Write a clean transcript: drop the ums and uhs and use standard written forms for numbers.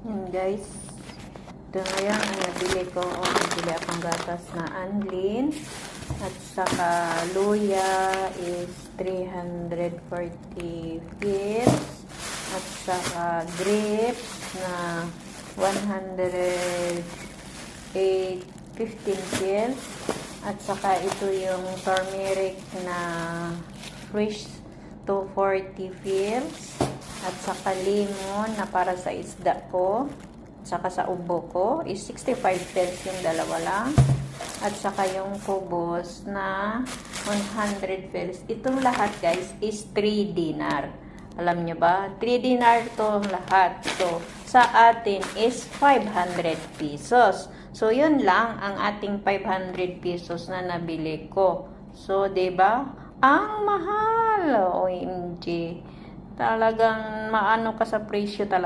Yan guys. Ito ngayon ang nabili ko. Nabili akong gatas na Anlin. At saka luya is 340 pills. At saka grapes na 15 pills. At saka ito yung turmeric na fresh 240 pills. At saka lemon na para sa isda ko. At saka sa ubo ko is 65 pills yung dalawa lang. At saka yung kubos na 100 pills. Itong lahat guys is 3 dinar. Alam nyo ba? 3 dinar to lahat. So, sa atin is 500 pesos. So, yun lang ang ating 500 pesos na nabili ko. So, 'di ba? Ang mahal. OMG. Talagang maano ka sa presyo talaga.